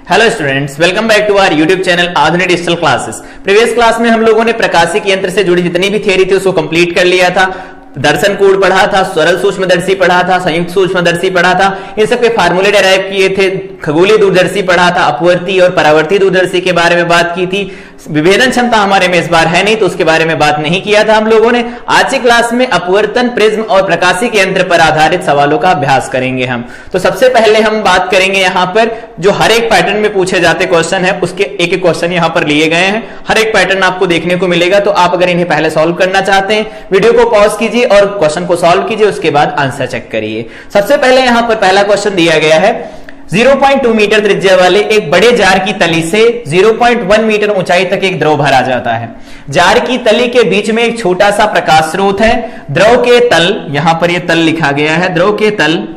Hello students, welcome back to our YouTube channel Adhunik digital classes. Previous class में हम लोगों ने प्रकाशिक यंत्र से जुड़ी जितनी भी थियरी थी उसको कंप्लीट कर लिया था। दर्शन कोड पढ़ा था, सरल सूक्ष्मदर्शी पढ़ा था, संयुक्त सूक्ष्मदर्शी पढ़ा था, इन सब के फार्मूले डेराइव किए थे। खगोलीय दूरदर्शी पढ़ा था, अपवर्ती और परावर्ती दूरदर्शी के बारे में बात की थी। विभेदन क्षमता हमारे में इस बार है नहीं तो उसके बारे में बात नहीं किया था हम लोगों ने। आज की क्लास में अपवर्तन, प्रिज्म और प्रकाशिक यंत्र पर आधारित सवालों का अभ्यास करेंगे हम। तो सबसे पहले हम बात करेंगे यहाँ पर जो हर एक पैटर्न में पूछे जाते क्वेश्चन है उसके एक एक क्वेश्चन यहाँ पर लिए गए हैं। हर एक पैटर्न आपको देखने को मिलेगा, तो आप अगर इन्हें पहले सॉल्व करना चाहते हैं वीडियो को पॉज कीजिए और क्वेश्चन को सॉल्व कीजिए, उसके बाद आंसर चेक करिए। सबसे पहले यहाँ पर पहला क्वेश्चन दिया गया है, 0.2 मीटर त्रिज्या वाले एक बड़े जार की तली से 0.1 मीटर ऊंचाई तक एक द्रव भरा जाता है। जार की तली के बीच में एक छोटा सा प्रकाश स्रोत है। द्रव के तल, यहां पर यह तल लिखा गया है, द्रव के तल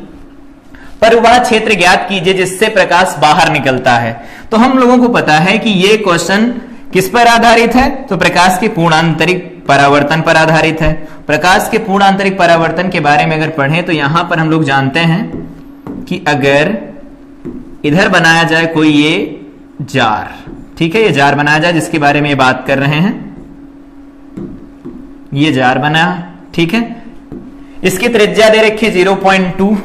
पर वह क्षेत्र ज्ञात कीजिए जिससे प्रकाश बाहर निकलता है। तो हम लोगों को पता है कि यह क्वेश्चन किस पर आधारित है, तो प्रकाश के पूर्ण आंतरिक परावर्तन पर आधारित है। प्रकाश के पूर्ण आंतरिक परावर्तन के बारे में अगर पढ़ें तो यहां पर हम लोग जानते हैं कि अगर इधर बनाया जाए कोई ये जार, ठीक है, ये जार बनाया जाए जिसके बारे में बात कर रहे हैं, ये जार बना, ठीक है, इसकी त्रिज्या दे रखी 0.2,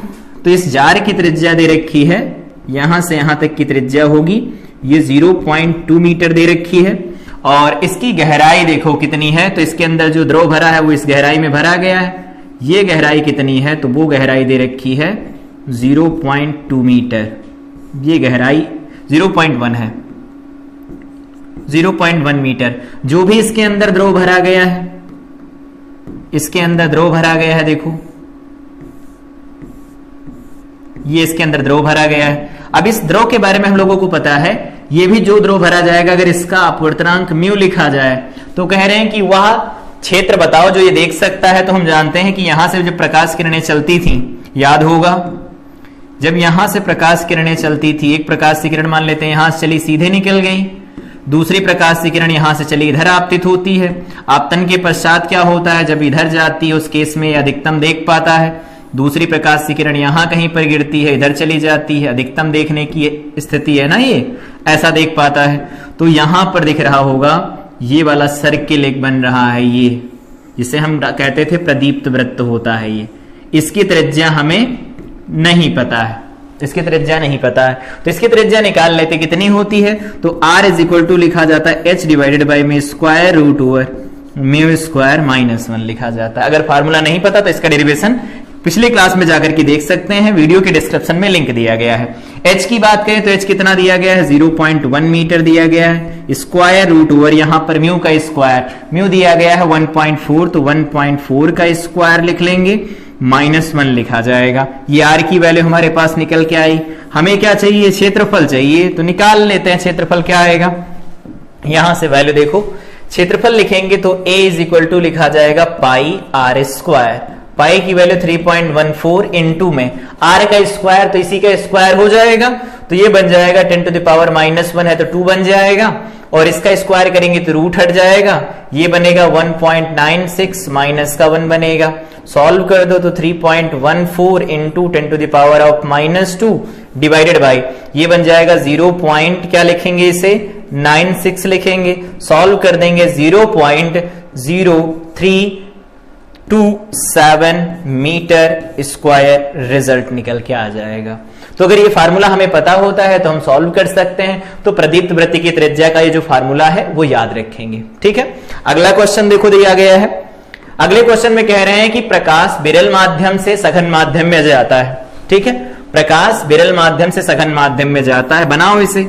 तो इस जार की त्रिज्या दे रखी है, यहां से यहां तक की त्रिज्या होगी, ये 0.2 मीटर दे रखी है। और इसकी गहराई देखो कितनी है, तो इसके अंदर जो द्रव भरा है वो इस गहराई में भरा गया है। ये गहराई कितनी है, तो वो गहराई दे रखी है 0.2 मीटर। ये गहराई 0.1 है, 0.1 मीटर। जो भी इसके अंदर द्रव भरा गया है, इसके अंदर द्रव भरा गया है, देखो ये इसके अंदर द्रव भरा गया है। अब इस द्रव के बारे में हम लोगों को पता है, ये भी जो द्रव भरा जाएगा अगर इसका अपवर्तनांक म्यू लिखा जाए तो कह रहे हैं कि वह क्षेत्र बताओ जो ये देख सकता है। तो हम जानते हैं कि यहां से जब प्रकाश किरणें चलती थी, याद होगा, जब यहां से प्रकाश किरणें चलती थी, एक प्रकाश की किरण मान लेते हैं यहां से चली सीधे निकल गई, दूसरी प्रकाश की किरण यहां से चली इधर आपतित होती है। आपतन के पश्चात क्या होता है, जब इधर जाती है उस केस में अधिकतम देख पाता है। दूसरी प्रकाश की किरण यहां कहीं पर गिरती है, इधर चली जाती है, अधिकतम देखने की स्थिति है ना, ये ऐसा देख पाता है। तो यहां पर दिख रहा होगा ये वाला सर्किल एक बन रहा है, ये जिसे हम कहते थे प्रदीप्त वृत्त होता है। ये इसकी त्रिज्या हमें नहीं पता है, इसकी त्रिज्या नहीं पता है, तो इसकी त्रिज्या निकाल लेते कितनी होती है। तो R इज इक्वल टू लिखा जाता है H डिवाइडेड बाई में square root over mu square -1 लिखा जाता है। अगर फार्मूला नहीं पता तो इसका डेरिवेशन पिछली क्लास में जाकर के देख सकते हैं, वीडियो के डिस्क्रिप्शन में लिंक दिया गया है। H की बात करें तो H कितना दिया गया है, 0.1 मीटर दिया गया है। स्क्वायर रूट ओवर यहां पर म्यू का स्क्वायर, म्यू दिया गया है 1.4, तो 1.4 का स्क्वायर लिख लेंगे, -1 लिखा जाएगा। ये R की वैल्यू हमारे पास निकल के आई। हमें क्या चाहिए, क्षेत्रफल चाहिए, तो निकाल लेते हैं क्षेत्रफल क्या आएगा। यहां से वैल्यू देखो, क्षेत्रफल लिखेंगे तो A इज इक्वल टू लिखा जाएगा पाई R स्क्वायर। पाई की वैल्यू 3.14 इंटू में R का स्क्वायर, तो इसी का स्क्वायर हो जाएगा, तो ये बन जाएगा 10 टू द पावर -1 है तो 2 बन जाएगा, और इसका स्क्वायर करेंगे तो रूट हट जाएगा, ये बनेगा 1.96 माइनस का 1 बनेगा। सॉल्व कर दो तो 3.14 into 10 to the power of -2 divided by, ये बन जाएगा 0. क्या लिखेंगे इसे, 96 लिखेंगे। सॉल्व कर देंगे 0.0327 मीटर स्क्वायर रिजल्ट निकल के आ जाएगा। तो अगर ये फार्मूला हमें पता होता है तो हम सॉल्व कर सकते हैं। तो प्रदीप्त वृत्त की त्रिज्या का ये जो फार्मूला है वो याद रखेंगे, ठीक है। अगला क्वेश्चन देखो दिया गया है। अगले क्वेश्चन में कह रहे हैं कि प्रकाश विरल माध्यम से सघन माध्यम में जाता है, ठीक है। प्रकाश विरल माध्यम से सघन माध्यम में जाता है, बनाओ इसे।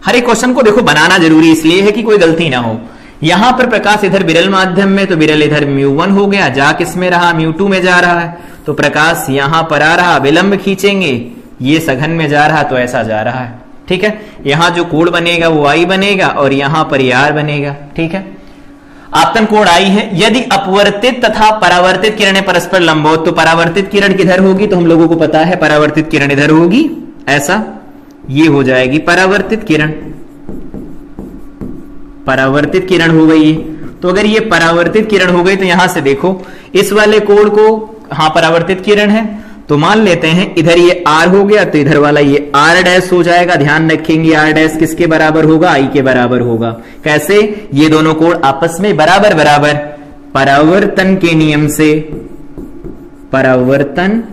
हर एक क्वेश्चन को देखो बनाना जरूरी इसलिए है कि कोई गलती ना हो। यहां पर प्रकाश इधर विरल माध्यम में, तो विरल इधर μ1 हो गया, जा किसमें रहा, μ2 में जा रहा है, तो प्रकाश यहां पर आ रहा, विलंब खींचेंगे, ये सघन में जा रहा तो ऐसा जा रहा है, ठीक है। यहां जो कोण बनेगा वो I बनेगा और यहां पर R बनेगा, ठीक है। आपतन कोण I है। यदि अपवर्तित तथा परावर्तित किरणें परस्पर लंबवत, तो परावर्तित किरण किधर होगी, तो हम लोगों को पता है परावर्तित किरण इधर होगी, ऐसा ये हो जाएगी परावर्तित किरण, परावर्तित किरण हो गई। तो अगर ये परावर्तित किरण हो गई तो यहां से देखो इस वाले कोण को, हाँ परावर्तित किरण है, तो मान लेते हैं इधर ये r हो गया तो इधर वाला ये r डैश हो जाएगा। ध्यान रखेंगे r डैश किसके बराबर होगा, i के बराबर होगा। कैसे, ये दोनों कोण आपस में बराबर बराबर परावर्तन के नियम से, परावर्तन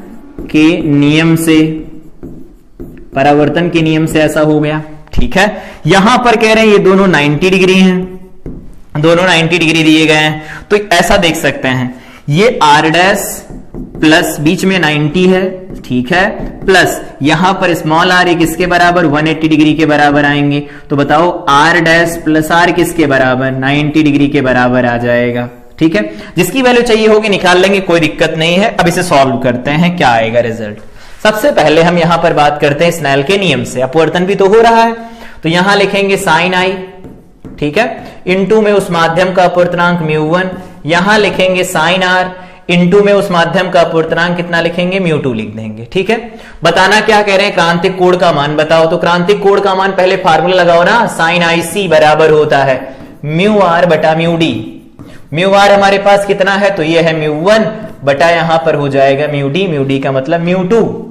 के नियम से ऐसा हो गया। ठीक है, यहां पर कह रहे हैं ये दोनों 90 डिग्री हैं, दोनों 90 डिग्री दिए गए हैं। तो ऐसा देख सकते हैं ये r डैश प्लस बीच में 90 है, ठीक है, प्लस यहां पर स्मॉल r किसके बराबर 180 डिग्री के बराबर आएंगे। तो बताओ r डैश प्लस r किसके बराबर 90 डिग्री के बराबर आ जाएगा। ठीक है, जिसकी वैल्यू चाहिए होगी निकाल लेंगे, कोई दिक्कत नहीं है। अब इसे सॉल्व करते हैं, क्या आएगा रिजल्ट। सबसे पहले हम यहां पर बात करते हैं स्नेल के नियम से। अपवर्तन भी तो हो रहा है, तो यहां लिखेंगे साइन आई, ठीक है, इनटू में उस माध्यम का अपवर्तनांक μ1, यहां लिखेंगे साइन आर, इनटू में उस माध्यम का अपवर्तनांक कितना लिखेंगे μ2 लिख देंगे। ठीक है, बताना क्या कह रहे हैं, क्रांतिक कोण का मान बताओ। तो क्रांतिक कोण का मान पहले फार्मूला लगाओ ना, साइन आई सी बराबर होता है μr बटा μd। μr हमारे पास कितना है, तो ये है μ1 बटा यहां पर हो जाएगा μd का मतलब μ2।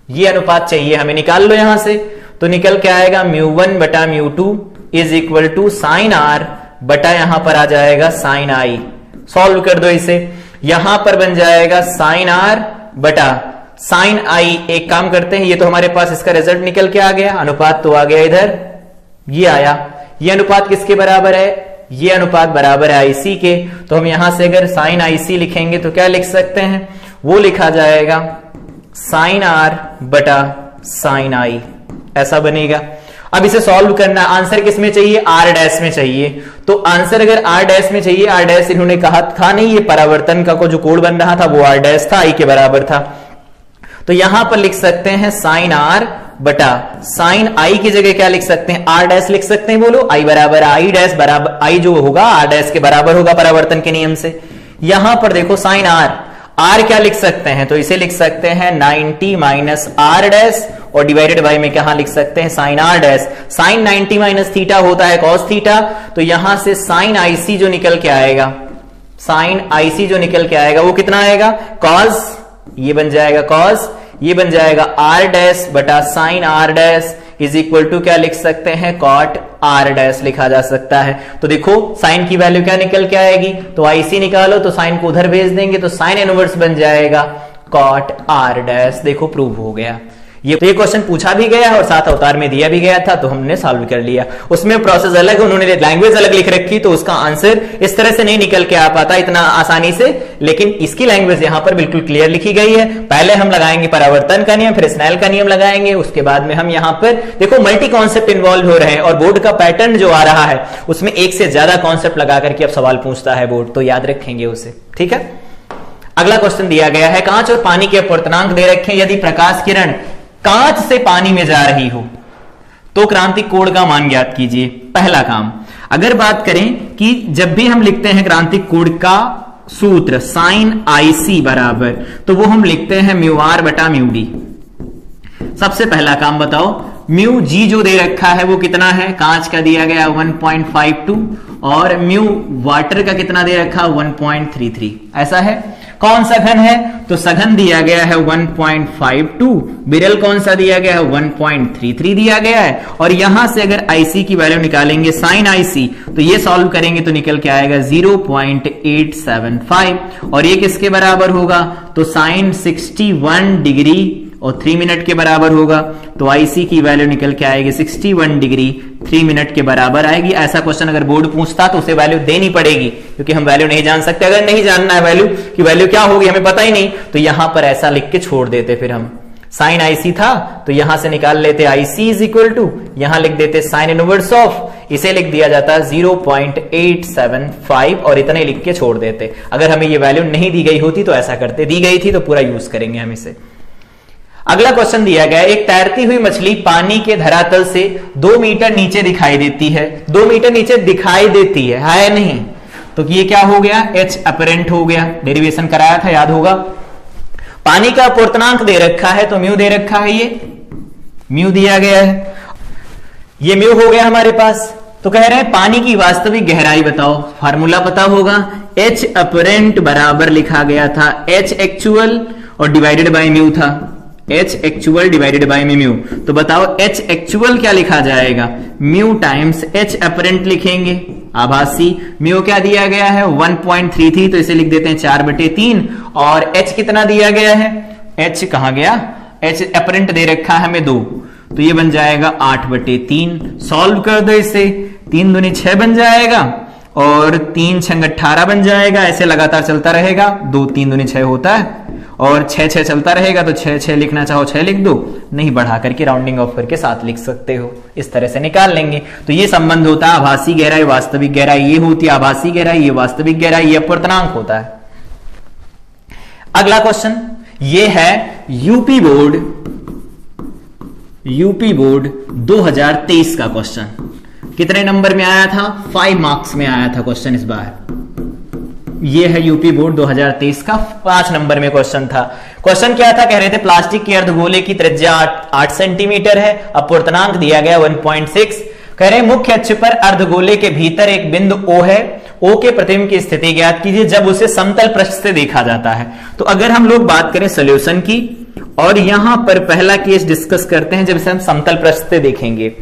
ये अनुपात चाहिए हमें, निकाल लो यहां से। तो निकल के आएगा μ1 बटा μ2 is equal to sine R बटा यहां पर आ जाएगा साइन आई। सॉल्व कर दो इसे, यहां पर बन जाएगा साइन आर बटा साइन आई। एक काम करते हैं, ये तो हमारे पास इसका रिजल्ट निकल के आ गया, अनुपात तो आ गया इधर, ये आया। ये अनुपात किसके बराबर है, ये अनुपात बराबर है आईसी के। तो हम यहां से अगर साइन आईसी लिखेंगे तो क्या लिख सकते हैं, वो लिखा जाएगा साइन आर बटा साइन आई, ऐसा बनेगा। अब इसे सॉल्व करना, आंसर किस में चाहिए, आर डैश में चाहिए। तो आंसर अगर आर डैश में चाहिए, आर डैश इन्होंने कहा था नहीं, ये परावर्तन का जो कोण बन रहा था वो आर डैश था, आई के बराबर था। तो यहां पर लिख सकते हैं साइन आर बटा साइन आई की जगह क्या लिख सकते हैं, आर डैश लिख सकते हैं। बोलो, आई बराबर आई डैश बराबर आई जो होगा आर डैश के बराबर होगा परावर्तन के नियम से। यहां पर देखो साइन आर, आर क्या लिख सकते हैं, तो इसे लिख सकते हैं 90 माइनस आर डैश और डिवाइडेड बाय में क्या लिख सकते हैं sine r dash. Sine 90 minus theta होता है कॉस थीटा, तो यहां से साइन आईसी जो निकल के आएगा, साइन आईसी जो निकल के आएगा वो कितना आएगा, कॉस, ये बन जाएगा कॉस, ये बन जाएगा आर डैश बटा sine r dash is equal to क्या लिख सकते हैं, कॉट आर डैश लिखा जा सकता है। तो देखो साइन की वैल्यू क्या निकल के आएगी, तो आईसी निकालो तो साइन को उधर भेज देंगे, तो साइन इनवर्स बन जाएगा कॉट आर डैश। देखो प्रूव हो गया। ये क्वेश्चन पूछा भी गया है और साथ अवतार में दिया भी गया था, तो हमने सॉल्व कर लिया। उसमें प्रोसेस अलग, उन्होंने लैंग्वेज अलग लिख रखी, तो उसका आंसर इस तरह से नहीं निकल के आ पाता इतना आसानी से, लेकिन इसकी लैंग्वेज यहां पर बिल्कुल क्लियर लिखी गई है। पहले हम लगाएंगे परावर्तन का नियम, फिर स्नेल का नियम लगाएंगे, उसके बाद में हम यहां पर देखो मल्टी कॉन्सेप्ट इन्वॉल्व हो रहे हैं, और बोर्ड का पैटर्न जो आ रहा है उसमें एक से ज्यादा कॉन्सेप्ट लगा करके अब सवाल पूछता है बोर्ड, तो याद रखेंगे उसे। ठीक है, अगला क्वेश्चन दिया गया है, कांच और पानी के अपवर्तनांक दे रखे, यदि प्रकाश किरण कांच से पानी में जा रही हो तो क्रांतिक कोण का मान ज्ञात कीजिए। पहला काम, अगर बात करें कि जब भी हम लिखते हैं क्रांतिक कोण का सूत्र साइन आईसी बराबर, तो वो हम लिखते हैं म्यू आर बटा म्यू डी। सबसे पहला काम बताओ, म्यू जी जो दे रखा है वो कितना है, कांच का दिया गया 1.52 और म्यू वाटर का कितना दे रखा 1.33, ऐसा है। कौन सा घन है, तो सघन दिया गया है 1.52, विरल कौन सा दिया गया है 1.33 दिया गया है। और यहां से अगर आईसी की वैल्यू निकालेंगे साइन आईसी, तो ये सॉल्व करेंगे तो निकल के आएगा 0.875 और ये किसके बराबर होगा, तो साइन 61 डिग्री और 3 मिनट के बराबर होगा। तो आईसी की वैल्यू निकल के आएगी 61 डिग्री 3 मिनट के बराबर आएगी। ऐसा क्वेश्चन अगर बोर्ड पूछता तो उसे वैल्यू देनी पड़ेगी, क्योंकि हम वैल्यू नहीं जान सकते। अगर नहीं जानना है वैल्यू की वैल्यू क्या होगी हमें पता ही नहीं, तो यहां पर ऐसा लिख के छोड़ देते, फिर हम साइन आईसी था तो यहां से निकाल लेते आईसी इज इक्वल टू, यहां लिख देते साइन इनवर्स ऑफ, इसे लिख दिया जाता 0.875 और इतने लिख के छोड़ देते। अगर हमें ये वैल्यू नहीं दी गई होती तो ऐसा करते, दी गई थी तो पूरा यूज करेंगे हम इसे। अगला क्वेश्चन दिया गया, एक तैरती हुई मछली पानी के धरातल से 2 मीटर नीचे दिखाई देती है, 2 मीटर नीचे दिखाई देती है नहीं, तो ये क्या हो गया, एच अपरेंट हो गया, डेरिवेशन कराया था याद होगा। पानी का अपवर्तनांक दे रखा है तो म्यू दे रखा है, ये म्यू दिया गया है, ये म्यू हो गया हमारे पास। तो कह रहे हैं पानी की वास्तविक गहराई बताओ, फार्मूला पता होगा, एच अपरेंट बराबर लिखा गया था एच एक्चुअल और डिवाइडेड बाय म्यू था, H actual divided by mu. तो बताओ एच एक्चुअल क्या लिखा जाएगा, म्यू टाइम्स एच अपरेंट लिखेंगे, आभासी। म्यू क्या दिया गया है 1.33, तो इसे लिख देते हैं 4/3। और एच कितना दिया गया है, एच कहां गया, एच अपरेंट दे रखा है हमें 2, तो ये बन जाएगा 8/3। सॉल्व कर दो इसे, 3 दूनी 6 बन जाएगा और 3 छंग 18 बन जाएगा। ऐसे लगातार चलता रहेगा, 2 3 दूनी 6 होता है और 6 6 चलता रहेगा, तो 6 6 लिखना चाहो 6 लिख दो, नहीं बढ़ा करके राउंडिंग ऑफ करके 7 लिख सकते हो, इस तरह से निकाल लेंगे। तो ये संबंध होता है आभासी गहराई वास्तविक गहराई, ये होती है आभासी गहराई, ये वास्तविक गहराई, ये अपवर्तनांक होता है। अगला क्वेश्चन ये है यूपी बोर्ड 2023 का क्वेश्चन। कितने नंबर में आया था, 5 मार्क्स में आया था क्वेश्चन इस बार। ये है यूपी बोर्ड 2023 का 5 नंबर में क्वेश्चन था। क्वेश्चन क्या था, कह रहे थे प्लास्टिक के अर्धगोले की त्रिज्या 8 सेंटीमीटर है, अपवर्तनांक दिया गया 1.6। कह रहे मुख्य अक्ष पर अर्धगोले के भीतर एक बिंदु O है, O के प्रतिबिंब की स्थिति ज्ञात कीजिए जब उसे समतल पृष्ठ से देखा जाता है। तो अगर हम लोग बात करें सॉल्यूशन की, और यहां पर पहला केस डिस्कस करते हैं जब इसे हम समतल पृष्ठ से देखेंगे।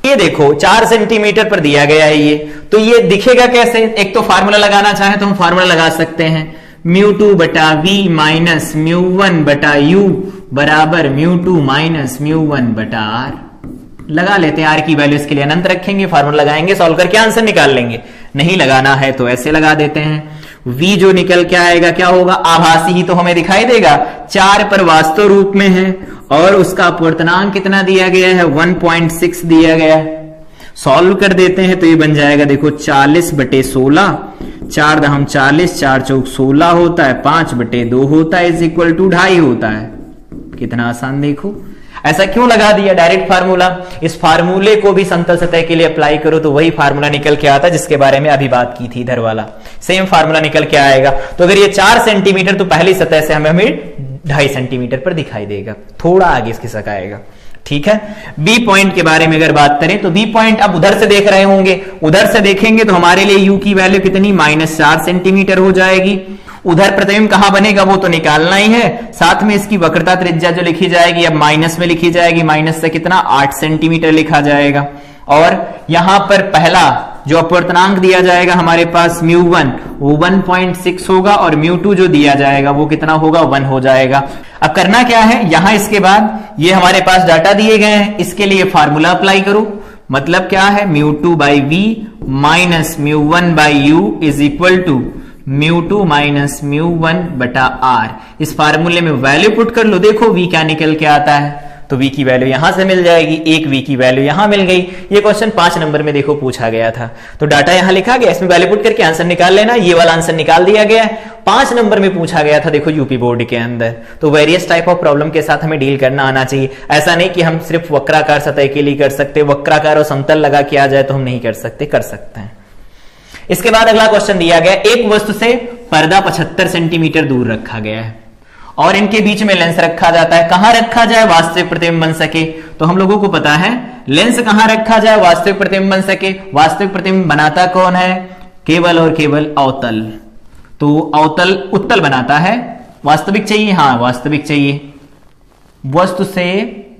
ये देखो 4 सेंटीमीटर पर दिया गया है ये, तो ये दिखेगा कैसे, एक तो फार्मूला लगाना चाहे तो हम फार्मूला लगा सकते हैं, μ2/v माइनस μ1/u बराबर μ2 माइनस μ1/r। लगा लेते हैं, आर की वैल्यू इसके लिए अनंत रखेंगे, फार्मूला लगाएंगे, सॉल्व करके आंसर निकाल लेंगे। नहीं लगाना है तो ऐसे लगा देते हैं, v जो निकल के आएगा क्या होगा, आभासी ही तो हमें दिखाई देगा, 4 पर वास्तव रूप में है और उसका अपवर्तनांक कितना दिया गया है 1.6 दिया गया है। सॉल्व कर देते हैं तो ये बन जाएगा देखो 40/16, 4 दहम 40, 4 चौक 16 होता है, 5/2 होता है, इज इक्वल टू 2.5 होता है। कितना आसान देखो, ऐसा क्यों लगा दिया डायरेक्ट फार्मूला। इस फार्मूले को भी समतल सतह के लिए अप्लाई करो तो वही फार्मूला निकल के आता जिसके बारे में अभी बात की थी, इधर वाला सेम फार्मूला निकल के आएगा। तो अगर ये 4 सेंटीमीटर तो पहली सतह से हमें 2.5 सेंटीमीटर पर दिखाई देगा, थोड़ा आगे खिसक आएगा। ठीक है, बी पॉइंट के बारे में अगर बात करें तो बी पॉइंट अब उधर से देख रहे होंगे, उधर से देखेंगे तो हमारे लिए यू की वैल्यू कितनी -4 सेंटीमीटर हो जाएगी। उधर प्रतिबिंब कहां बनेगा वो तो निकालना ही है, साथ में इसकी वक्रता त्रिज्या जो लिखी जाएगी अब माइनस में लिखी जाएगी, माइनस से कितना 8 सेंटीमीटर लिखा जाएगा। और यहां पर पहला जो अपवर्तनांक दिया जाएगा हमारे पास μ1 वो 1.6 होगा और μ2 जो दिया जाएगा वो कितना होगा 1 हो जाएगा। अब करना क्या है, यहां इसके बाद ये हमारे पास डाटा दिए गए हैं, इसके लिए फार्मूला अप्लाई करो। मतलब क्या है, μ2/v minus μ1/u is equal to μ2 minus μ1/r। इस फार्मूले में वैल्यू पुट कर लो, देखो v क्या निकल के आता है, तो v की वैल्यू यहां से मिल जाएगी, एक v की वैल्यू यहां मिल गई। ये क्वेश्चन 5 नंबर में देखो पूछा गया था, तो डाटा यहां लिखा गया, इसमें वैल्यू पुट करके आंसर निकाल लेना। ये वाला आंसर निकाल दिया गया है, 5 नंबर में पूछा गया था देखो यूपी बोर्ड के अंदर। तो वेरियस टाइप ऑफ प्रॉब्लम के साथ हमें डील करना आना चाहिए, ऐसा नहीं कि हम सिर्फ वक्राकार सतह के लिए कर सकते, वक्राकार और समतल लगा के आ जाए तो हम नहीं कर सकते, कर सकते हैं। इसके बाद अगला क्वेश्चन दिया गया, एक वस्तु से पर्दा 75 सेंटीमीटर दूर रखा गया है और इनके बीच में लेंस रखा जाता है। कहां रखा जाए वास्तविक प्रतिबिंब बन सके, तो हम लोगों को पता है लेंस कहां रखा जाए वास्तविक प्रतिबिंब बन सके। वास्तविक प्रतिबिंब बनाता कौन है, केवल और केवल अवतल। तो अवतल उत्तल बनाता है, वास्तविक चाहिए, हाँ वास्तविक चाहिए वस्तु से।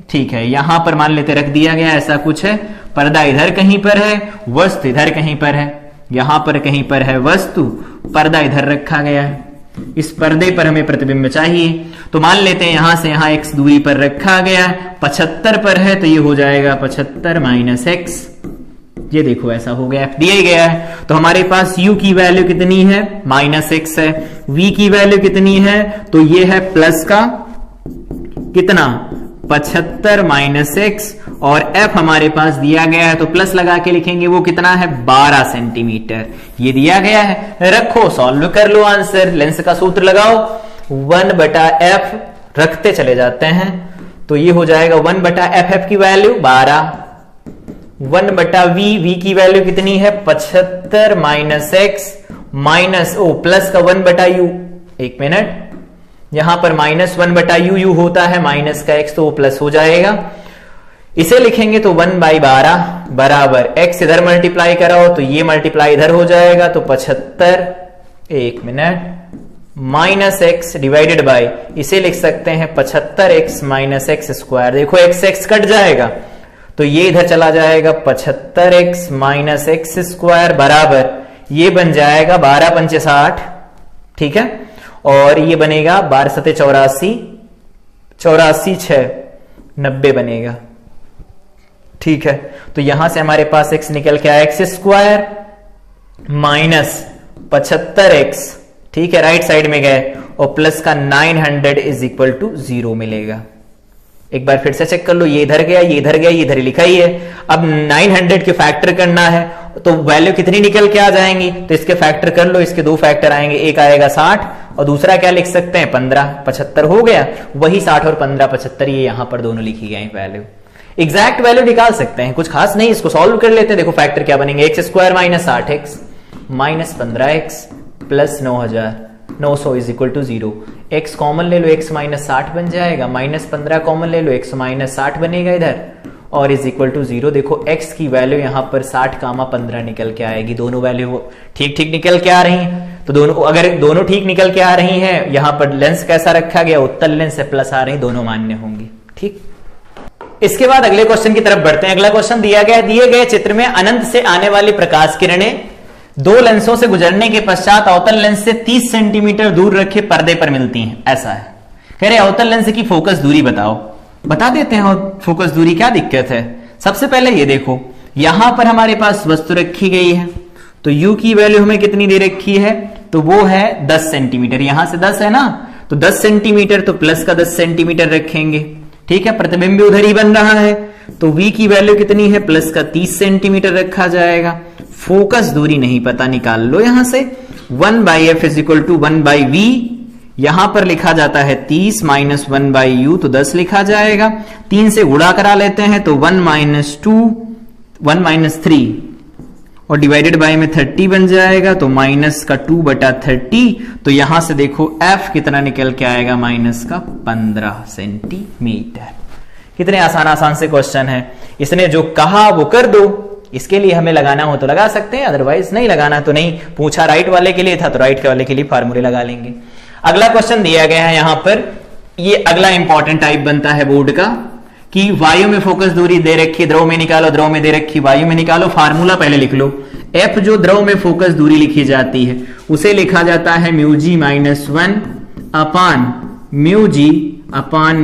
ठीक है, यहां पर मान लेते रख दिया गया ऐसा कुछ है, पर्दा इधर कहीं पर है, वस्तु इधर कहीं पर है, यहां पर कहीं पर है वस्तु, पर्दा इधर रखा गया है। इस पर्दे पर हमें प्रतिबिंब चाहिए, तो मान लेते हैं यहां से यहां x दूरी पर रखा गया, 75 पर है तो ये हो जाएगा 75 माइनस x। ये देखो ऐसा हो गया, दिया ही गया है। तो हमारे पास u की वैल्यू कितनी है -x है, v की वैल्यू कितनी है, तो ये है प्लस का कितना 75 माइनस x, और f हमारे पास दिया गया है तो प्लस लगा के लिखेंगे, वो कितना है 12 सेंटीमीटर। ये दिया गया है, रखो सॉल्व कर लो आंसर। लेंस का सूत्र लगाओ, 1/f रखते चले जाते हैं तो ये हो जाएगा 1/f की वैल्यू 12, 1/v, v की वैल्यू कितनी है 75 minus x minus O plus का 1/u। एक मिनट, यहां पर -1/u होता है, माइनस का x तो वो प्लस हो जाएगा। इसे लिखेंगे तो 1/12 बराबर x इधर मल्टीप्लाई कराओ तो ये मल्टीप्लाई इधर हो जाएगा, तो 75, एक minute minus x divided by, इसे लिख सकते हैं 75x माइनस एक्स स्क्वायर। देखो x x कट जाएगा तो ये इधर चला जाएगा 75x माइनस एक्स स्क्वायर बराबर ये बन जाएगा 12 पंचे 60, ठीक है, और ये बनेगा 12 सते 84, 84 6 90 बनेगा, ठीक है। तो यहां से हमारे पास x निकल के आया एक्स स्क्वायर माइनस 75x, ठीक है, राइट साइड में गए और प्लस का 900 इज इक्वल टू 0 मिलेगा। एक बार फिर से चेक कर लो, ये इधर गया, ये इधर गया, ये इधर लिखा ही है। अब 900 के फैक्टर करना है तो वैल्यू कितनी निकल के आ जाएंगी, तो इसके फैक्टर कर लो, इसके दो फैक्टर आएंगे, एक आएगा 60 और दूसरा क्या लिख सकते हैं 15, 75 हो गया। वही 60 और 15 75, ये यहां पर दोनों लिखी गई वैल्यू। एग्जैक्ट वैल्यू निकाल सकते हैं, कुछ खास नहीं, इसको सॉल्व कर लेते हैं। देखो फैक्टर क्या बनेंगे, x square minus 60x minus 15x plus 900 is equal to 0। x common ले लो, x माइनस 60 बन जाएगा, माइनस 15 कॉमन ले लो, x माइनस 60 बनेगा इधर और इज इक्वल टू 0। देखो x की वैल्यू यहां पर 60 कामा 15 निकल के आएगी, दोनों वैल्यू ठीक ठीक निकल के आ रही हैं। तो दोनों, अगर दोनों ठीक निकल के आ रही हैं, यहां पर लेंस कैसा रखा गया, उत्तल लेंस है, प्लस आ रही, दोनों मान्य होंगी, ठीक। इसके बाद अगले क्वेश्चन की तरफ बढ़ते हैं। अगला क्वेश्चन दिया गया, दिए गए चित्र में अनंत से आने वाली प्रकाश किरणें दो लेंसों से गुजरने के पश्चात अवतल लेंस से 30 सेंटीमीटर दूर रखे पर्दे पर मिलती हैं, ऐसा है। कह रहे अवतल लेंस की फोकस दूरी बताओ। बता देते हैं फोकस दूरी, क्या दिक्कत है। सबसे पहले ये देखो, यहां पर हमारे पास वस्तु रखी गई है तो u की वैल्यू हमें कितनी दे रखी है, तो वो है 10 सेंटीमीटर। यहां से 10 है ना, तो 10 सेंटीमीटर, तो प्लस का 10 सेंटीमीटर रखेंगे, ठीक है। प्रतिबिंब उधर ही बन रहा है तो v की वैल्यू कितनी है, प्लस का 30 सेंटीमीटर रखा जाएगा। फोकस दूरी नहीं पता, निकाल लो यहां से। 1/f is equal to 1/v, यहां पर लिखा जाता है 30 माइनस 1/u, तो 10 लिखा जाएगा। 3 से गुणा करा लेते हैं तो 1 माइनस 2, 1 माइनस 3 और डिवाइडेड बाय में 30 बन जाएगा, तो माइनस का 2/30। तो यहां से देखो f कितना निकल के आएगा, माइनस का 15 सेंटीमीटर। कितने आसान आसान से क्वेश्चन है। इसने जो कहा वो कर दो, इसके लिए हमें लगाना हो तो लगा सकते हैं, अदरवाइज नहीं लगाना तो नहीं। पूछा राइट वाले के लिए था तो राइट वाले के लिए फार्मूले लगा लेंगे। अगला क्वेश्चन दिया गया है यहां पर, ये अगला इंपॉर्टेंट टाइप बनता है बोर्ड का कि वायु में फोकस दूरी दे रखी, द्रव में निकालो, द्रव में दे रखी, वायु में निकालो। फार्मूला पहले लिख लो। एफ जो द्रव में फोकस दूरी लिखी जाती है उसे लिखा जाता है mu G minus 1 upon mu G upon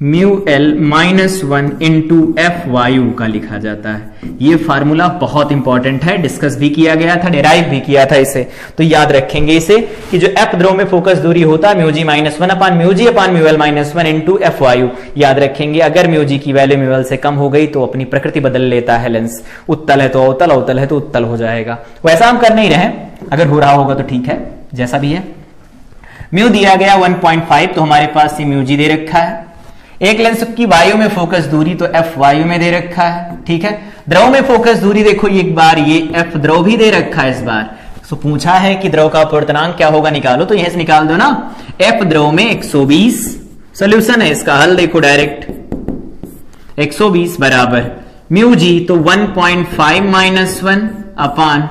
mu L minus 1 into F वायु का लिखा जाता है। ये फार्मूला बहुत इंपॉर्टेंट है, डिस्कस भी किया गया था, डेराइव भी किया था इसे, तो याद रखेंगे इसे कि जो एफ द्रव में फोकस दूरी होता है mu G minus 1 upon mu G upon mu L minus 1 into F वायु। याद रखेंगे, अगर म्यू जी की वैल्यू म्यू एल से कम हो गई तो अपनी प्रकृति बदल लेता है लेंस। उत्तल है तो अवतल, अवतल है तो उत्तल हो जाएगा। वैसा हम कर नहीं रहे, अगर हो रहा होगा तो ठीक है, जैसा भी है। म्यू दिया गया 1.5, तो हमारे पास ये म्यू जी दे रखा है। एक लेंस की वायु में फोकस दूरी तो एफ वायु में दे रखा है, ठीक है। द्रव में फोकस दूरी देखो एक बार ये एफ द्रव भी दे रखा है इस बार। तो पूछा है कि द्रव का अपवर्तनांक क्या होगा, निकालो, तो यहां से निकाल दो ना। एफ द्रव में 120, सोल्यूशन है इसका, हल देखो डायरेक्ट। 120 बराबर म्यू जी, तो 1.5 माइनस 1 अपान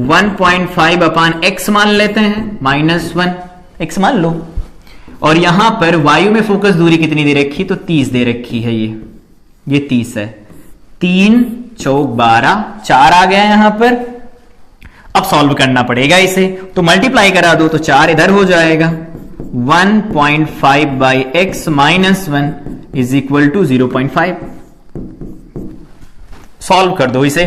1.5 अपान एक्स मान लेते हैं, माइनस 1 एक्स मान लो। और यहां पर वायु में फोकस दूरी कितनी दे रखी, तो 30 दे रखी है, ये 30 है। 3 चौक 12, 4 आ गया यहां पर। अब सॉल्व करना पड़ेगा इसे, तो मल्टीप्लाई करा दो तो 4 इधर हो जाएगा। 1.5 by x minus 1 is equal to 0.5। Solve कर दो इसे,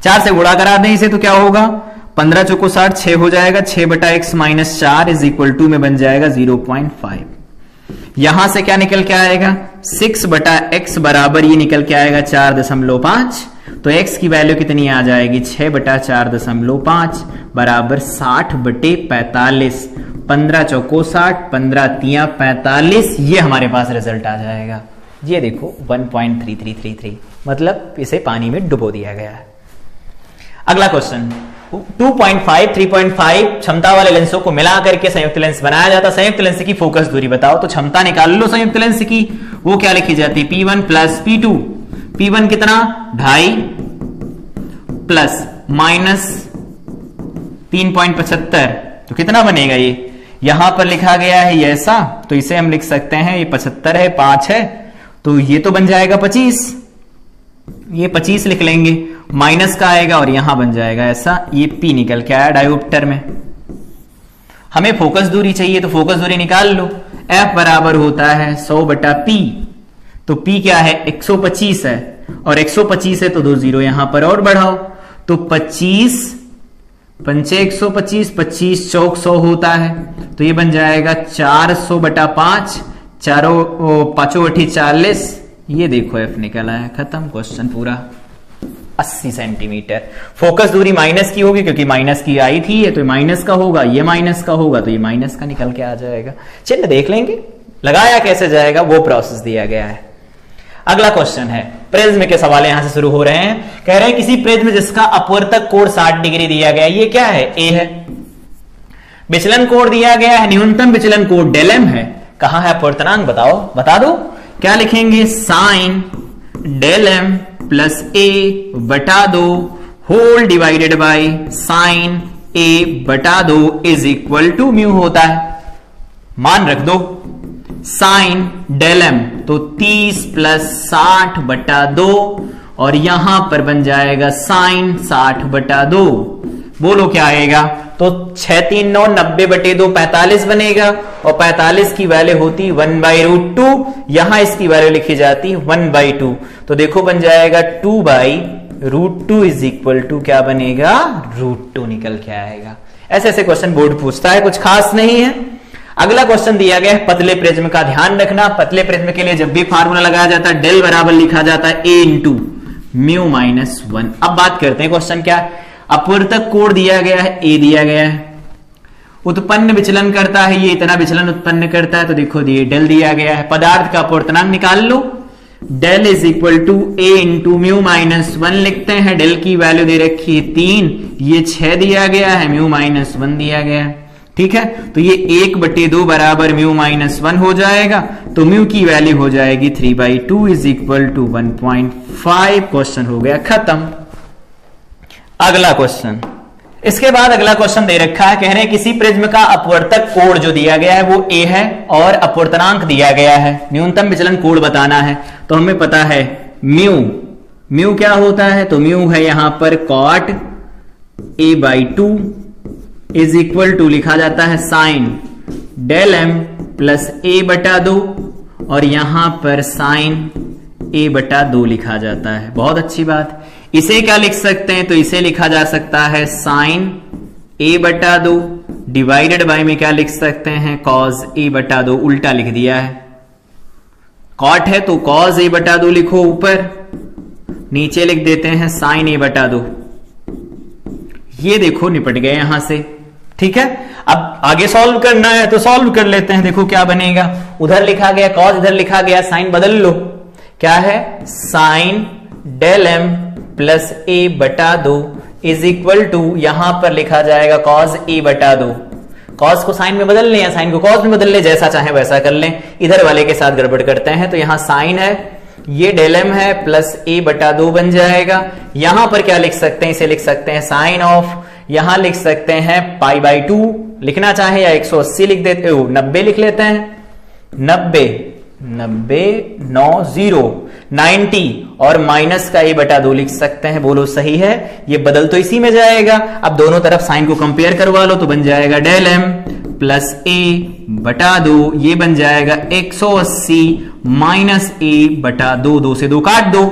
4 से गुणा करा दें इसे तो क्या होगा, 15 चौको 60, 6 हो जाएगा। 6 बटा x minus 4 is equal to में बन जाएगा 0.5। यहां से क्या निकल के आएगा, 6 बटा एक्स बराबर ये निकल के आएगा 4.5। तो एक्स की वैल्यू कितनी आ जाएगी, 6 बटा 4.5 बराबर 60 बटे 45। 15 चौको 60, 15 तिया 45, ये हमारे पास रिजल्ट आ जाएगा। ये देखो 1.3333, मतलब इसे पानी में डुबो दिया गया है। अगला क्वेश्चन 2.5, 3.5 क्षमता वाले लेंसों को मिला करके संयुक्त लेंस बनाया जाता। संयुक्त लेंस की फोकस दूरी बताओ, तो क्षमता निकाल लो संयुक्त लेंस की। वो क्या लिखी जाती है, P1 प्लस P2। P1 कितना 2.5 प्लस माइनस 3.75, तो कितना बनेगा ये? यहां पर लिखा गया है ये ऐसा, तो इसे हम लिख सकते हैं ये 75 है, 5 है, तो ये तो बन जाएगा 25, ये 25 लिख लेंगे, माइनस का आएगा और यहां बन जाएगा ऐसा, ये P निकल के आया डायोप्टर में। हमें फोकस दूरी चाहिए तो फोकस दूरी निकाल लो, F बराबर होता है 100/P, तो P क्या है? 125 है, और 125 है तो 2 0 यहां पर और बढ़ाओ, तो 25 पंचे 125, 25 चौक 100 होता है, तो ये बन जाएगा 400/5, पांचों 40, ये देखो F निकला है, खत्म क्वेश्चन पूरा। 80 सेंटीमीटर। फोकस दूरी माइनस की होगी क्योंकि माइनस की आई थी, ये तो माइनस का होगा, ये माइनस का होगा, तो ये माइनस का निकल के आ जाएगा। चलिए देख लेंगे लगाया कैसे जाएगा, वो प्रोसेस दिया गया है। अगला क्वेश्चन है, प्रिज्म के सवाल यहां से शुरू हो रहे हैं। कह रहे हैं किसी प्रिज्म जिसका अपवर्तक कोण 60 डिग्री दिया गया है, ये क्या है? ए है। विचलन कोण दिया गया है, न्यूनतम विचलन कोण डेल एम है। कहां है अपवर्तनांक? बताओ, बता दो। क्या लिखेंगे? साइन डेल एम प्लस ए बटा 2 होल डिवाइडेड बाई साइन ए बटा 2 इज इक्वल टू म्यू होता है। मान रख दो साइन डेल एम तो 30 प्लस 60/2 और यहां पर बन जाएगा साइन 60/2। बोलो क्या आएगा? तो 6 3 9 90/2 45 बनेगा, और 45 की वैल्यू होती 1/√2, यहां इसकी वैल्यू लिखी जाती 1/2, तो देखो बन जाएगा 2/√2 इज इक्वल टू क्या बनेगा? √2 निकल के आएगा। ऐसे ऐसे क्वेश्चन बोर्ड पूछता है, कुछ खास नहीं है। अगला क्वेश्चन दिया गया है पतले प्रिज्म का। ध्यान रखना, पतले प्रिज्म के लिए जब भी फार्मूला लगाया जाता है डेल बराबर लिखा जाता है a इंटू म्यू माइनस 1। अब बात करते हैं क्वेश्चन क्या है। अपवर्तक कोण दिया गया है, a दिया गया है, उत्पन्न विचलन करता है, ये इतना विचलन उत्पन्न करता है, तो देखो ये डेल दिया गया है। पदार्थ का अपवर्तनांक निकाल लो, del is equal to a into mu minus 1 लिखते हैं। डेल की वैल्यू दे रखी है 3, ये 6 दिया गया है, म्यू माइनस 1 दिया गया है, ठीक है। तो ये 1/2 बराबर म्यू माइनस 1 हो जाएगा, तो म्यू की वैल्यू हो जाएगी 3/2 इज इक्वल टू 1.5। क्वेश्चन हो गया खत्म। अगला क्वेश्चन, इसके बाद अगला क्वेश्चन दे रखा है, कह रहे हैं किसी प्रिज्म का अपवर्तक कोण जो दिया गया है वो a है और अपवर्तनांक दिया गया है, न्यूनतम विचलन कोण बताना है। तो हमें पता है म्यू, म्यू क्या होता है? तो म्यू है यहां पर cot a/2 is equal to लिखा जाता है sine del m plus a/2 और यहां पर साइन a/2 लिखा जाता है। बहुत अच्छी बात। इसे क्या लिख सकते हैं? तो इसे लिखा जा सकता है साइन a/2 डिवाइडेड बाय में क्या लिख सकते हैं? कॉस a/2, उल्टा लिख दिया है। कॉट है तो कॉस a/2 लिखो ऊपर, नीचे लिख देते हैं साइन a/2। ये देखो निपट गए यहां से, ठीक है। अब आगे सॉल्व करना है तो सॉल्व कर लेते हैं। देखो क्या बनेगा, उधर लिखा गया कॉस, इधर लिखा गया साइन, बदल लो। क्या है? Sine del m plus a/2 is equal to यहां पर लिखा जाएगा कॉस a/2। कॉस को साइन में बदल लें या साइन को कॉस में बदल लें, जैसा चाहे वैसा कर लें। इधर वाले के साथ गड़बड़ करते हैं, तो यहां साइन है, ये डेल एम है, प्लस a/2 बन जाएगा। यहां पर क्या लिख सकते हैं? इसे लिख सकते हैं साइन ऑफ, यहां लिख सकते हैं π/2 लिखना चाहे, या 180 लिख देते हो, 90 लिख लेते हैं। 90 90 और माइनस का a/2 लिख सकते हैं। बोलो सही है, ये बदल तो इसी में जाएगा। अब दोनों तरफ साइन को कंपेयर करवा लो, तो बन जाएगा डेल एम प्लस a/2, ये बन जाएगा 180 माइनस a/2, 2 से 2 काट दो,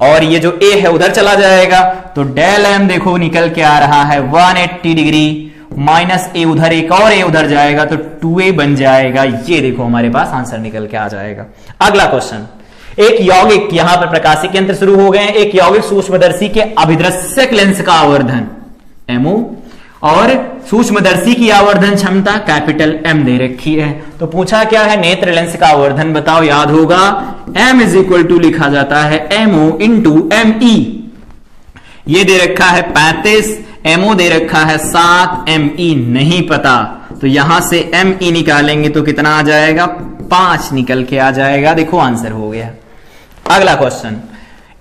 और ये जो a है उधर चला जाएगा, तो डेल एम देखो निकल के आ रहा है 180 डिग्री, माइनस a उधर, एक और a उधर जाएगा तो 2a बन जाएगा। ये देखो हमारे पास आंसर निकल के आ जाएगा। अगला क्वेश्चन, एक यौगिक, यहां पर प्रकाशिक यंत्र शुरू हो गए हैं। एक यौगिक सूक्ष्मदर्शी के अभिदृश्यक लेंस का आवर्धन MO और सूक्ष्मदर्शी की आवर्धन क्षमता कैपिटल M दे रखी है। तो पूछा क्या है? नेत्र लेंस का आवर्धन बताओ। याद होगा M इज इक्वल टू लिखा जाता है MO इंटू ME। ये दे रखा है 35, MO दे रखा है 7, ME नहीं पता, तो यहां से ME निकालेंगे तो कितना आ जाएगा? 5 निकल के आ जाएगा। देखो आंसर हो गया। अगला क्वेश्चन,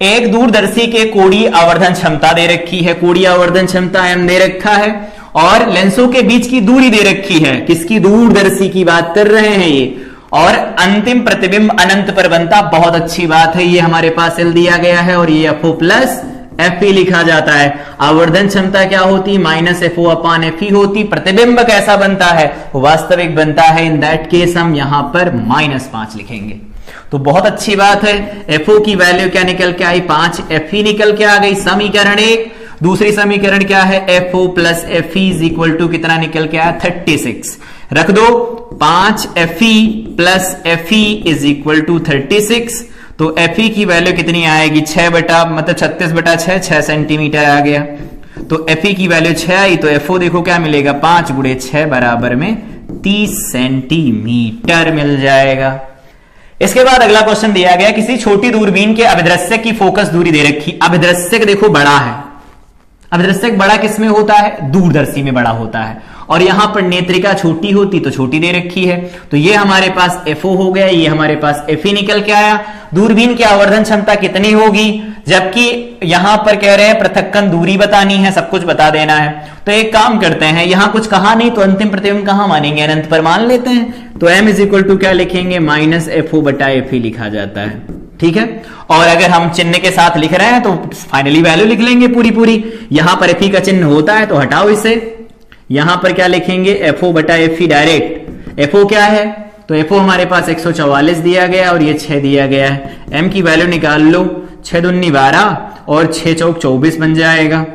एक दूरदर्शी के कोणीय आवर्धन क्षमता दे रखी है, कोणीय आवर्धन क्षमता M दे रखा है, और लेंसों के बीच की दूरी दे रखी है, किसकी, दूरदर्शी की बात कर रहे हैं ये, और अंतिम प्रतिबिंब अनंत पर बनता, बहुत अच्छी बात है। ये हमारे पास एल दिया गया है और ये FO प्लस FE लिखा जाता है। आवर्धन क्षमता क्या होती, माइनस FO अपान FE होती। प्रतिबिंब कैसा बनता है, वास्तविक बनता है। इन दैट केस हम यहां पर -5 लिखेंगे। तो बहुत अच्छी बात है। FO की वैल्यू क्या निकल के आई, 5, FE निकल के आ गई। समीकरण 1, दूसरी समीकरण क्या है, FO plus FE is equal to कितना निकल के आया, 36। रख दो 5 FE plus FE is equal to 36। तो FE की वैल्यू कितनी आएगी, 36/6, 6 सेंटीमीटर आ गया। तो FE की वैल्यू 6 आई, तो FO देखो क्या मिलेगा, 5 × 6 बराबर में 30 सेंटीमीटर मिल जाएगा। इसके बाद अगला क्वेश्चन दिया गया, किसी छोटी दूरबीन के अभिदृश्यक की फोकस दूरी दे रखी। अभिदृश्यक देखो बड़ा है, अभिदृश्यक बड़ा किसमें होता है, दूरदर्शी में बड़ा होता है, और यहां पर नेत्रिका छोटी होती तो छोटी दे रखी है। तो ये हमारे पास FO हो गया, ये हमारे पास FE निकल के आया। दूरबीन की आवर्धन क्षमता कितनी होगी, जबकि यहां पर कह रहे हैं पृथक्कन दूरी बतानी है, सब कुछ बता देना है। तो एक काम करते हैं, यहां कुछ कहा नहीं तो अंतिम प्रतिबिंब कहां मानेंगे, अनंत पर मान लेते हैं। तो M इज इक्वल टू क्या लिखेंगे, -FO/FE लिखा जाता है, ठीक है। और अगर हम चिन्ह के साथ लिख रहे हैं तो फाइनली वैल्यू लिख लेंगे पूरी। यहां पर FE का चिन्ह होता है तो हटाओ इसे, यहां पर क्या लिखेंगे, FO/FE डायरेक्ट। FO क्या है, तो FO हमारे पास 144 दिया गया और ये 6 दिया गया है। M की वैल्यू निकाल लो, 6 दूनी 12 और 6 चौक 24 बन जाएगा,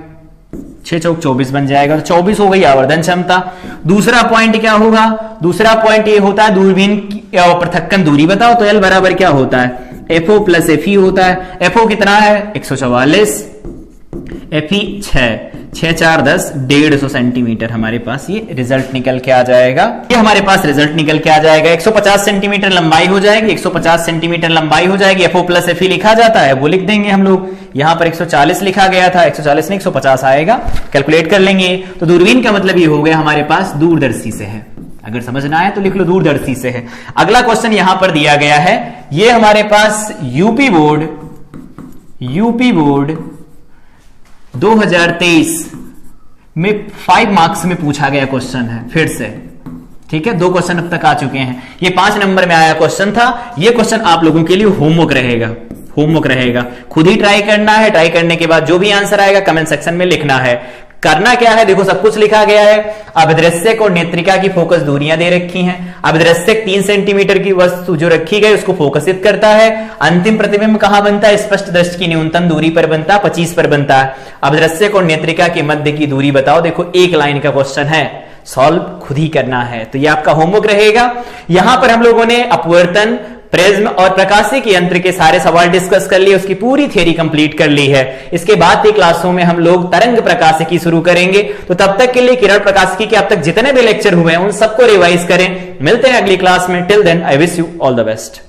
6 चौक 24 बन जाएगा। तो 24 हो गई आवर्धन क्षमता। दूसरा पॉइंट क्या होगा, दूसरा पॉइंट ये होता है दूरबीन की पृथक्कन दूरी बताओ। तो L बराबर क्या होता है, FO प्लस FE होता है। FO कितना है, 144, FE 6 4 10, 150 सेंटीमीटर हमारे पास ये रिजल्ट निकल के आ जाएगा। ये हमारे पास रिजल्ट निकल के आ जाएगा। 150 सेंटीमीटर लंबाई हो जाएगी, 150 सेंटीमीटर लंबाई हो जाएगी। FO प्लस FE लिखा जाता है, वो लिख देंगे हम लोग। यहां पर 140 लिखा गया था, 140 नहीं 150 आएगा, कैलकुलेट कर लेंगे। तो दूरबीन का मतलब ये हो गया हमारे पास दूरदर्शी से है। अगर समझना है तो लिख लो दूरदर्शी से है। अगला क्वेश्चन यहां पर दिया गया है, ये हमारे पास यूपी बोर्ड 2023 में 5 मार्क्स में पूछा गया क्वेश्चन है, फिर से, ठीक है। 2 क्वेश्चन अब तक आ चुके हैं, ये 5 नंबर में आया क्वेश्चन था। ये क्वेश्चन आप लोगों के लिए होमवर्क रहेगा, खुद ही ट्राई करना है। ट्राई करने के बाद जो भी आंसर आएगा कमेंट सेक्शन में लिखना है। करना क्या है, देखो सब कुछ लिखा गया है। अभिदृश्यक और नेत्रिका की फोकस दूरियां दे रखी हैं। अभिदृश्यक 3 सेंटीमीटर की वस्तु जो रखी गई उसको फोकसित करता है। अंतिम प्रतिबिंब कहां बनता है, स्पष्ट दृष्टि की न्यूनतम दूरी पर बनता है, 25 पर बनता है। अभिदृश्यक और नेत्रिका के मध्य की दूरी बताओ। देखो 1 लाइन का क्वेश्चन है, सॉल्व खुद ही करना है। तो ये आपका होमवर्क रहेगा। यहां पर हम लोगों ने अपवर्तन, प्रिज्म और प्रकाशिकी यंत्र के सारे सवाल डिस्कस कर लिए, उसकी पूरी थ्योरी कंप्लीट कर ली है। इसके बाद की क्लासों में हम लोग तरंग प्रकाशिकी शुरू करेंगे। तो तब तक के लिए किरण प्रकाशिकी के अब तक जितने भी लेक्चर हुए हैं उन सबको रिवाइज करें। मिलते हैं अगली क्लास में। Till then I wish you all the best.